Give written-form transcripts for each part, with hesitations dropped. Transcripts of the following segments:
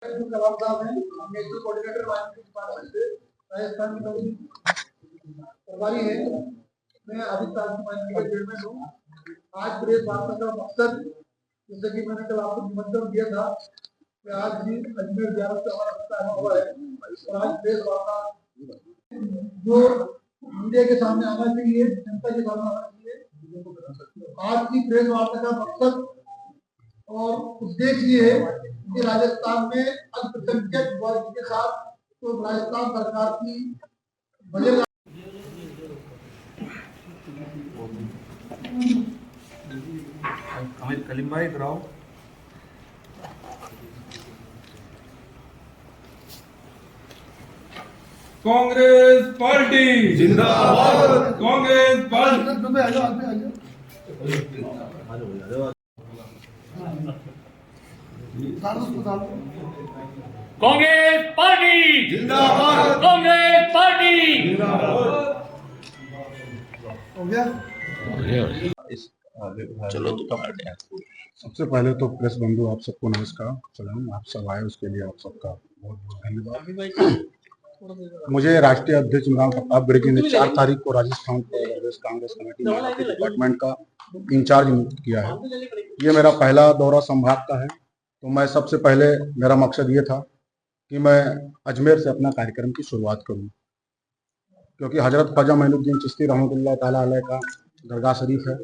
कलाम साहब हैं, national coordinator minority department से राजस्थान की नौकरी प्रभारी है। मैं आदित्य माइनॉरिटी का चेयरमैन हूँ। आज प्रेस वार्ता का मकसद, जैसे कि मैंने कल आपको निमंत्रण दिया था कि आज भी अजमेर जियारत से हमारा रिश्ता हुआ है और आज प्रेस वार्ता जो मीडिया के सामने आना चाहिए, जनता के सामने आना चाहिए। आज की प्रेस वार्ता का मकसद और उद्देश्य ये है कि राजस्थान में अल्पसंख्यक वर्ग के साथ तो राजस्थान सरकार की बजट कलीम भाई कराओ। कांग्रेस पार्टी जिंदाबाद। कांग्रेस पार्टी कांग्रेस पार्टी जिंदाबाद। कांग्रेस पार्टी हो गया। चलो तो सबसे पहले तो प्रेस बंधु आप सबको नमस्कार, सलाम। आप सब आए उसके लिए आप सबका बहुत बहुत धन्यवाद। मुझे राष्ट्रीय अध्यक्ष इमरान प्रतापगढ़ी जी ने 4 तारीख को राजस्थान प्रदेश कांग्रेस कमेटी माइनॉरिटी डिपार्टमेंट का इंचार्ज नियुक्त किया है। ये मेरा पहला दौरा संभाग का है। तो मैं सबसे पहले मेरा मकसद ये था कि मैं अजमेर से अपना कार्यक्रम की शुरुआत करूं, क्योंकि हजरत ख्वाजा मोइनुद्दीन चिश्ती रहमतुल्लाह ताला अलैह का दरगाह शरीफ है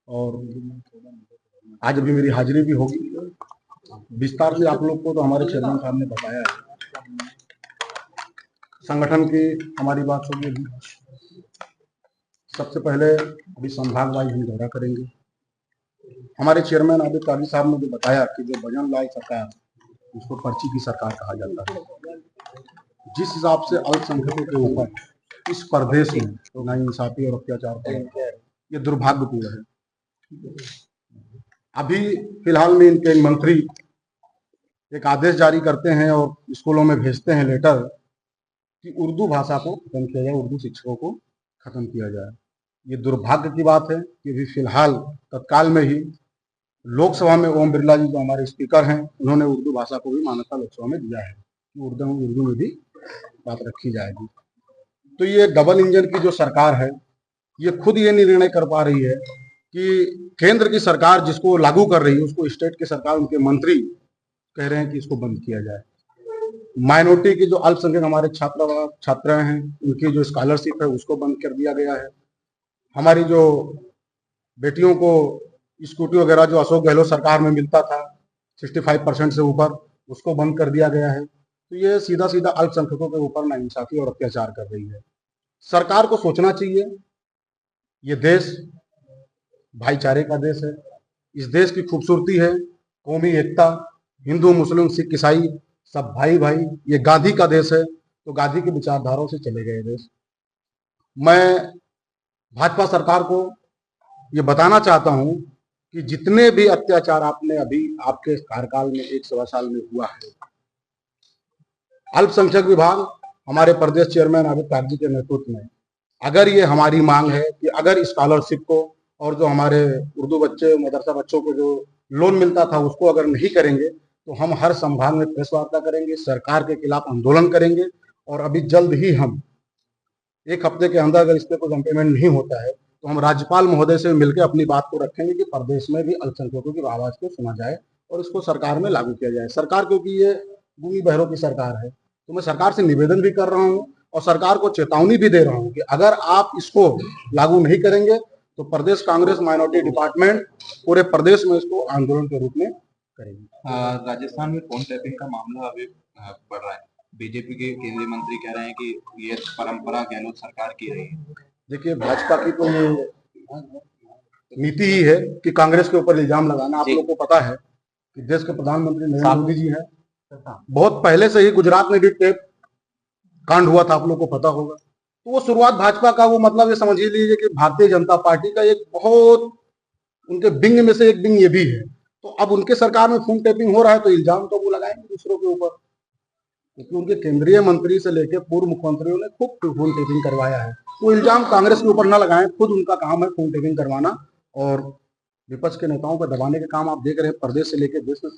और आज अभी मेरी हाजिरी भी होगी। विस्तार से आप लोग को तो हमारे चेयरमैन साहब ने बताया है, संगठन की हमारी बात होगी। सबसे पहले अभी संभाग वाइज हम दौरा करेंगे। हमारे चेयरमैन आदित्य काजी साहब ने जो बताया कि जो बजन लाल सरकार, उसको पर्ची की सरकार कहा जाता है। जिस हिसाब से अल्पसंख्यकों के ऊपर इस प्रदेश में तो नाइंसाफी और अत्याचार हो रहा है, ये दुर्भाग्यपूर्ण है। अभी फिलहाल में इनके मंत्री एक आदेश जारी करते हैं और स्कूलों में भेजते हैं लेटर कि उर्दू भाषा को खत्म किया जाए, उर्दू शिक्षकों को खत्म किया जाए। ये दुर्भाग्य की बात है कि अभी फिलहाल तत्काल में ही लोकसभा में ओम बिरला जी जो हमारे स्पीकर हैं, उन्होंने उर्दू भाषा को भी मान्यता लोकसभा में दिया है कि उर्दू में भी बात रखी जाएगी। तो ये डबल इंजन की जो सरकार है, ये खुद ये निर्णय कर पा रही है कि केंद्र की सरकार जिसको लागू कर रही है, उसको स्टेट की सरकार, उनके मंत्री कह रहे हैं कि इसको बंद किया जाए। माइनॉरिटी की जो अल्पसंख्यक हमारे छात्राएं हैं, उनकी जो स्कॉलरशिप है उसको बंद कर दिया गया है। हमारी जो बेटियों को स्कूटी वगैरह जो अशोक गहलोत सरकार में मिलता था 65% से ऊपर, उसको बंद कर दिया गया है। तो ये सीधा सीधा अल्पसंख्यकों के ऊपर नाइंसाफी और अत्याचार कर रही है। सरकार को सोचना चाहिए, ये देश भाईचारे का देश है। इस देश की खूबसूरती है कौमी एकता, हिंदू मुस्लिम सिख ईसाई सब भाई भाई। ये गांधी का देश है, तो गांधी की विचारधाराओं से चले गए देश। मैं भाजपा सरकार को ये बताना चाहता हूं कि जितने भी अत्याचार आपने अभी आपके कार्यकाल में 1 साल में हुआ है, अल्पसंख्यक विभाग हमारे प्रदेश चेयरमैन आदित्य काजी के नेतृत्व में, अगर ये हमारी मांग है कि अगर स्कॉलरशिप को और जो हमारे उर्दू बच्चे मदरसा बच्चों को जो लोन मिलता था उसको अगर नहीं करेंगे, तो हम हर संभाग में प्रेस वार्ता करेंगे, सरकार के खिलाफ आंदोलन करेंगे। और अभी जल्द ही हम 1 हफ्ते के अंदर अगर इस पे कोई पेमेंट नहीं होता है, तो हम राज्यपाल महोदय से मिलकर अपनी बात को रखेंगे कि प्रदेश में भी अल्पसंख्यकों की आवाज को सुना जाए और इसको सरकार में लागू किया जाए। सरकार, क्योंकि ये गूंगी बहरों की सरकार है, तो मैं सरकार से निवेदन भी कर रहा हूँ और सरकार को चेतावनी भी दे रहा हूँ कि अगर आप इसको लागू नहीं करेंगे तो प्रदेश कांग्रेस माइनॉरिटी डिपार्टमेंट पूरे प्रदेश में इसको आंदोलन के रूप में करेगी। राजस्थान में फोन टैपिंग का मामला अभी बढ़ रहा है। बीजेपी के केंद्रीय मंत्री कह रहे हैं कि ये परंपरा गहलोत सरकार की रही है। देखिए, भाजपा की तो ये नीति ही है कि कांग्रेस के ऊपर इल्जाम लगाना। आप लोगों को पता है कि देश के प्रधानमंत्री नरेंद्र मोदी जी हैं, बहुत पहले से ही गुजरात में भी टेप कांड हुआ था, आप लोगों को पता होगा। तो वो शुरुआत भाजपा का, वो मतलब ये समझ लीजिए कि भारतीय जनता पार्टी का एक बहुत उनके विंग में से एक विंग ये भी है। तो अब उनके सरकार में फोन टैपिंग हो रहा है तो इल्जाम तो वो लगाएंगे दूसरों के ऊपर, क्योंकि उनके केंद्रीय मंत्री से लेकर पूर्व मुख्यमंत्रियों ने खूब फोन टैपिंग करवाया है। वो इल्जाम कांग्रेस के ऊपर ना लगाएं, खुद उनका काम है फोन टैपिंग करवाना। और विपक्ष के नेताओं को दबाने का काम आप देख रहे हैं, प्रदेश से लेकर देश में,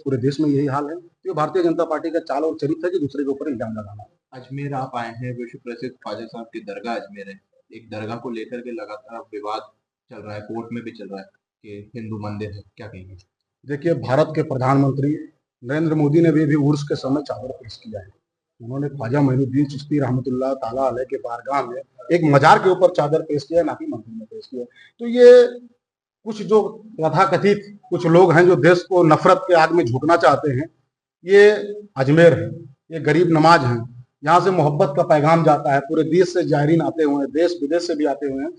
पूरे देश में यही हाल है। तो ये भारतीय जनता पार्टी का चाल और चरित्र है कि दूसरे के ऊपर इल्जाम लगाना। अजमेर आप आए हैं, विश्व प्रसिद्ध ख्वाजा साहब की दरगाह अजमेर है। एक दरगाह को लेकर के लगातार विवाद चल रहा है, कोर्ट में भी चल रहा है कि हिंदू मंदिर है, क्या कहेंगे? देखिए, भारत के प्रधानमंत्री नरेंद्र मोदी ने भी उर्स के समय चादर पेश किया है। उन्होंने ख्वाजा मोइनुद्दीन चिश्ती रहमतुल्लाह ताला अलैह के बारगाह में एक मजार के ऊपर चादर पेश किया, ना कि मंदिर में पेश किया। तो ये कुछ जो तथाकथित कुछ लोग हैं जो देश को नफरत के आग में झोंकना चाहते हैं, ये अजमेर है, ये गरीब नवाज हैं, यहाँ से मोहब्बत का पैगाम जाता है, पूरे देश से जायरीन आते हुए हैं, देश विदेश से भी आते हुए हैं।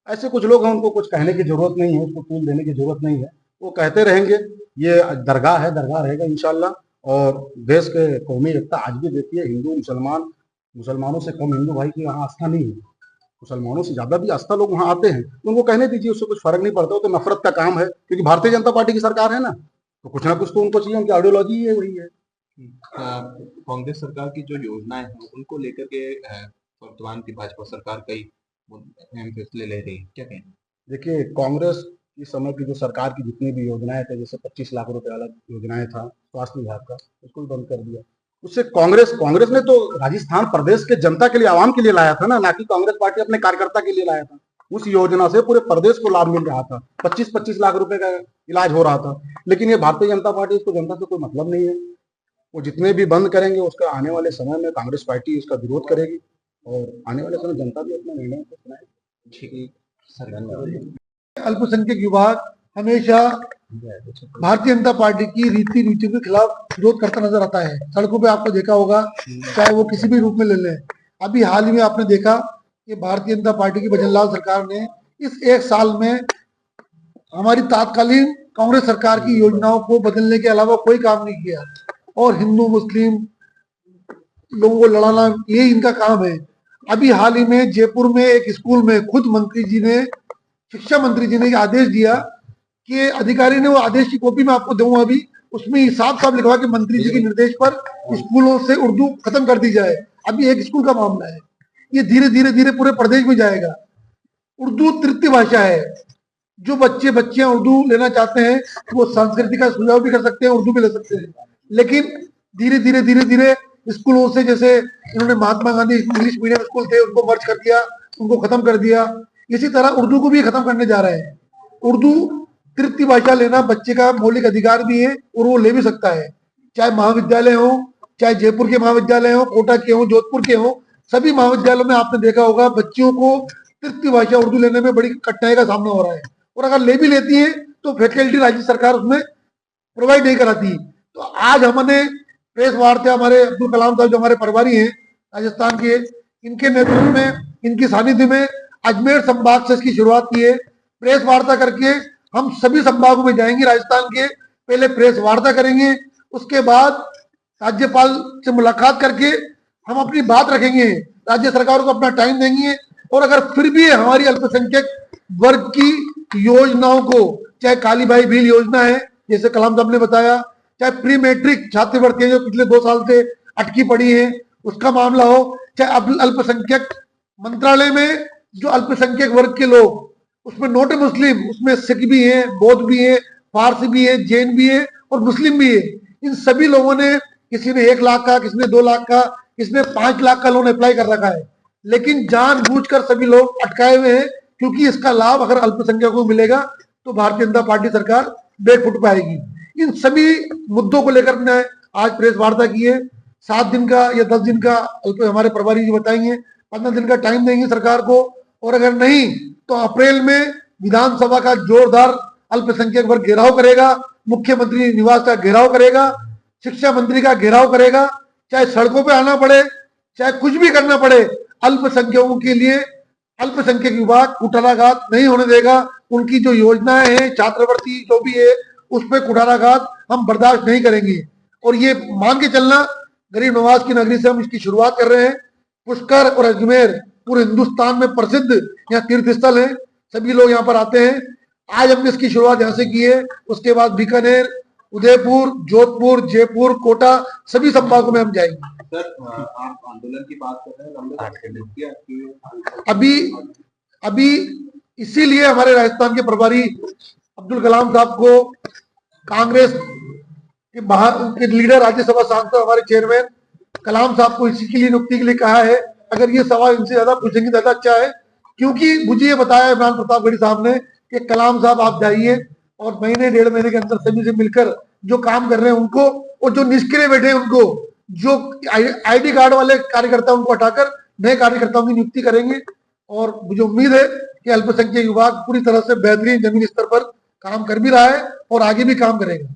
ऐसे कुछ लोग हैं, उनको कुछ कहने की जरूरत नहीं है, उसको फूल देने की जरूरत नहीं है, वो कहते रहेंगे। ये दरगाह है, दरगाह रहेगा इंशाल्लाह। और देश के कौमी एकता आज भी देखिए, हिंदू मुसलमानों से कम हिंदू भाई की यहाँ आस्था नहीं है, मुसलमानों से ज्यादा भी आस्था लोग वहाँ आते हैं। उनको कहने दीजिए, उससे कुछ फर्क नहीं पड़ता। वो तो नफरत का काम है, क्योंकि भारतीय जनता पार्टी की सरकार है ना, तो कुछ ना कुछ तो उनको चाहिए, उनकी आइडियोलॉजी ये वही है। कांग्रेस सरकार की जो योजनाएं हैं उनको लेकर के वर्तमान की भाजपा सरकार कई अहम फैसले ले रही है, क्या कहेंगे? देखिए, कांग्रेस इस समय की जो सरकार की जितनी भी योजनाएं थे, जैसे 25 लाख रुपए वाला योजनाएं था स्वास्थ्य विभाग का, उसको भी बंद कर दिया। उससे कांग्रेस ने तो राजस्थान प्रदेश के जनता के लिए, आवाम के लिए लाया था ना कि कांग्रेस पार्टी अपने कार्यकर्ता के लिए लाया था। उस योजना से पूरे प्रदेश को लाभ मिल रहा था, 25-25 लाख रुपए का इलाज हो रहा था। लेकिन ये भारतीय जनता पार्टी, इसको जनता से कोई मतलब नहीं है। वो जितने भी बंद करेंगे, उसका आने वाले समय में कांग्रेस पार्टी इसका विरोध करेगी और आने वाले समय जनता भी अपना निर्णय सुनाएगी। ठीक है। अल्पसंख्यक विभाग हमेशा भारतीय जनता पार्टी की रीति नीति के खिलाफ विरोध करता नजर आता है। सड़कों पे आपको देखा होगा, चाहे वो किसी भी रूप में ले लें। अभी हाल ही में आपने देखा कि भारतीय जनता पार्टी की भजनलाल सरकार ने इस एक साल में हमारी तात्कालीन कांग्रेस सरकार की योजनाओं को बदलने के अलावा कोई काम नहीं किया, और हिंदू मुस्लिम लोगों को लड़ाना, ये इनका काम है। अभी हाल ही में जयपुर में एक स्कूल में खुद शिक्षा मंत्री जी ने एक आदेश दिया कि अधिकारी ने, वो आदेश की कॉपी में आपको दूंगा अभी, उसमें साफ साफ लिखवा कि मंत्री जी के निर्देश पर स्कूलों से उर्दू खत्म कर दी जाए। अभी एक स्कूल का मामला है, ये धीरे धीरे पूरे प्रदेश में जाएगा। उर्दू तृतीय भाषा है। जो बच्चियां उर्दू लेना चाहते हैं वो संस्कृति का सुझाव भी कर सकते हैं, उर्दू भी ले सकते हैं। लेकिन धीरे धीरे स्कूलों से, जैसे इन्होंने Mahatma Gandhi English medium school थे उनको मर्ज कर दिया, उनको खत्म कर दिया, इसी तरह उर्दू को भी खत्म करने जा रहे हैं। उर्दू तृतीय भाषा लेना बच्चे का मौलिक अधिकार भी है और वो ले भी सकता है। चाहे महाविद्यालय हो, चाहे जयपुर के महाविद्यालय हो, कोटा के हो, जोधपुर के हो, सभी महाविद्यालयों में आपने देखा होगा बच्चियों को तृतीय भाषा उर्दू लेने में बड़ी कठिनाई का सामना हो रहा है। और अगर ले भी लेती है तो फैकल्टी राज्य सरकार उसमें प्रोवाइड नहीं कराती। तो आज हमने प्रेस वार्ता, हमारे अब्दुल कलाम साहब जो हमारे प्रभारी हैं राजस्थान के, इनके नेतृत्व में, इनकी सानिध्य में अजमेर संभाग से इसकी शुरुआत की है। प्रेस वार्ता करके हम सभी संभागों में जाएंगे राजस्थान के, पहले प्रेस वार्ता करेंगे, उसके बाद राज्यपाल से मुलाकात करके हम अपनी बात रखेंगे, राज्य सरकारों को अपना टाइम देंगे। और अगर फिर भी हमारी अल्पसंख्यक वर्ग की योजनाओं को, चाहे काली भाई भील योजना है जैसे कलाम साहब ने बताया, चाहे प्री मैट्रिक छात्रवृत्ति जो पिछले 2 साल से अटकी पड़ी है उसका मामला हो, चाहे अल्पसंख्यक मंत्रालय में जो अल्पसंख्यक वर्ग के लोग, उसमें नोट मुस्लिम, उसमें सिख भी है, बौद्ध भी है, फारसी भी है, जैन भी है और मुस्लिम भी है। इन सभी लोगों ने, किसी ने 1 लाख का, किसी ने 2 लाख का, किसी ने 5 लाख का लोन अप्लाई कर रखा है, लेकिन जानबूझकर सभी लोग अटकाए हुए हैं, क्योंकि इसका लाभ अगर अल्पसंख्यकों को मिलेगा तो भारतीय जनता पार्टी सरकार बैकफुट पाएगी। इन सभी मुद्दों को लेकर हमने आज प्रेस वार्ता की है। 7 दिन का या 10 दिन का हमारे प्रभारी जी बताएंगे, 15 दिन का टाइम देंगे सरकार को, और अगर नहीं तो अप्रैल में विधानसभा का जोरदार अल्पसंख्यक वर्ग घेराव करेगा, मुख्यमंत्री निवास का घेराव करेगा, शिक्षा मंत्री का घेराव करेगा, चाहे सड़कों पे आना पड़े, चाहे कुछ भी करना पड़े, अल्पसंख्यकों के लिए अल्पसंख्यक विभाग कुठाराघात नहीं होने देगा। उनकी जो योजनाएं हैं, छात्रवृत्ति जो भी है, उस पर कुठाराघात हम बर्दाश्त नहीं करेंगे। और ये मान के चलना, गरीब नवाज की नगरी से हम इसकी शुरुआत कर रहे हैं। पुष्कर और अजमेर पूरे हिंदुस्तान में प्रसिद्ध यहाँ तीर्थ स्थल है, सभी लोग यहाँ पर आते हैं। आज हमने इसकी शुरुआत यहाँ से की है, उसके बाद बीकानेर, उदयपुर, जोधपुर, जयपुर, कोटा, सभी संभागों में हम जाएंगे। सर, आप आंदोलन की बात कर रहे हैं, अभी इसीलिए हमारे राजस्थान के प्रभारी अब्दुल कलाम साहब को कांग्रेस के बाहर उनके लीडर राज्यसभा सांसद हमारे चेयरमैन कलाम साहब को इसी के लिए नियुक्ति के लिए कहा है। अगर ये सवाल इनसे ज्यादा पूछेंगे ज्यादा अच्छा है, क्योंकि मुझे ये बताया इमरान प्रतापगढ़ी साहब ने कि कलाम साहब आप जाइए और महीने 1.5 महीने के अंदर सभी से मिलकर जो काम कर रहे हैं उनको, और जो निष्क्रिय बैठे हैं उनको, जो आईडी कार्ड वाले कार्यकर्ता उनको हटाकर नए कार्यकर्ताओं की नियुक्ति करेंगे। और मुझे उम्मीद है कि अल्पसंख्यक विभाग पूरी तरह से बेहतरीन जमीनी स्तर पर काम कर भी रहा है और आगे भी काम करेगा।